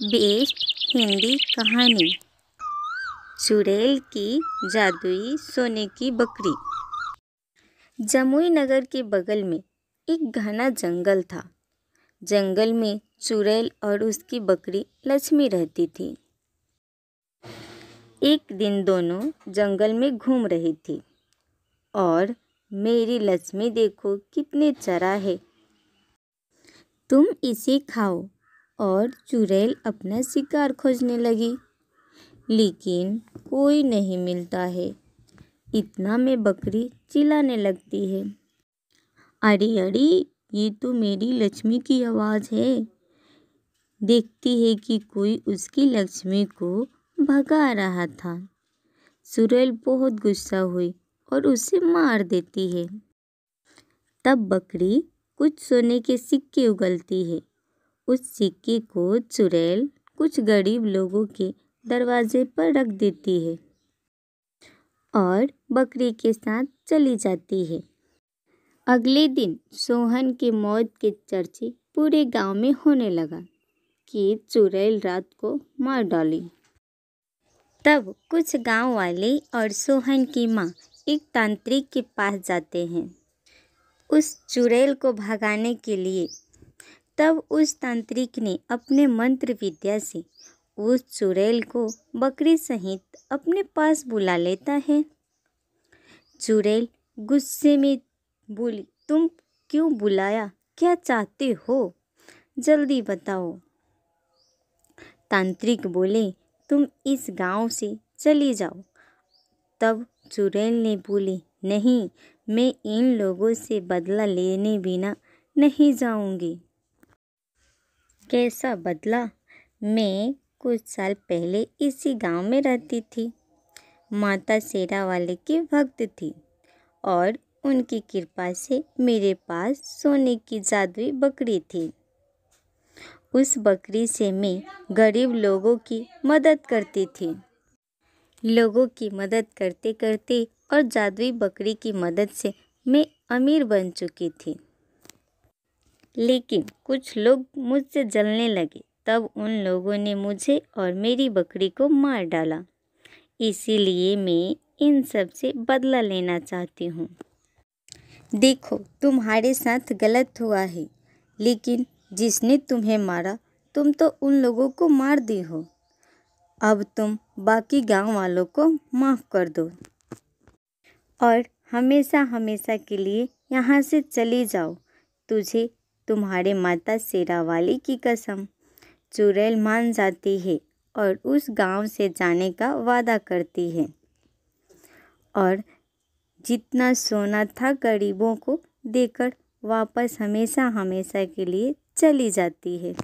Best Hindi कहानी। चुड़ैल की जादुई सोने की बकरी। जमुई नगर के बगल में एक घना जंगल था। जंगल में चुड़ैल और उसकी बकरी लक्ष्मी रहती थी। एक दिन दोनों जंगल में घूम रही थी और मेरी लक्ष्मी देखो कितने चरा है, तुम इसे खाओ। और चुड़ैल अपना शिकार खोजने लगी, लेकिन कोई नहीं मिलता है। इतना में बकरी चिल्लाने लगती है, अरे अरे, ये तो मेरी लक्ष्मी की आवाज़ है। देखती है कि कोई उसकी लक्ष्मी को भगा रहा था। चुड़ैल बहुत गुस्सा हुई और उसे मार देती है। तब बकरी कुछ सोने के सिक्के उगलती है। उस सिक्के को चुड़ैल कुछ गरीब लोगों के दरवाजे पर रख देती है और बकरी के साथ चली जाती है। अगले दिन सोहन के मौत के चर्चे पूरे गांव में होने लगा कि चुड़ैल रात को मार डाली। तब कुछ गांव वाले और सोहन की माँ एक तांत्रिक के पास जाते हैं उस चुड़ैल को भगाने के लिए। तब उस तांत्रिक ने अपने मंत्र विद्या से उस चुड़ैल को बकरी सहित अपने पास बुला लेता है। चुड़ैल गुस्से में बोली, तुम क्यों बुलाया, क्या चाहते हो, जल्दी बताओ। तांत्रिक बोले, तुम इस गांव से चली जाओ। तब चुड़ैल ने बोली, नहीं, मैं इन लोगों से बदला लेने बिना नहीं जाऊंगी। कैसा बदला? मैं कुछ साल पहले इसी गांव में रहती थी। माता शेरावाली की भक्त थी और उनकी कृपा से मेरे पास सोने की जादुई बकरी थी। उस बकरी से मैं गरीब लोगों की मदद करती थी। लोगों की मदद करते करते और जादुई बकरी की मदद से मैं अमीर बन चुकी थी। लेकिन कुछ लोग मुझसे जलने लगे। तब उन लोगों ने मुझे और मेरी बकरी को मार डाला। इसीलिए मैं इन सब से बदला लेना चाहती हूँ। देखो, तुम्हारे साथ गलत हुआ है, लेकिन जिसने तुम्हें मारा तुम तो उन लोगों को मार दी हो। अब तुम बाकी गांव वालों को माफ़ कर दो और हमेशा हमेशा के लिए यहाँ से चली जाओ। तुझे तुम्हारे माता शेरावाली की कसम। चुड़ैल मान जाती है और उस गांव से जाने का वादा करती है और जितना सोना था गरीबों को देकर वापस हमेशा हमेशा के लिए चली जाती है।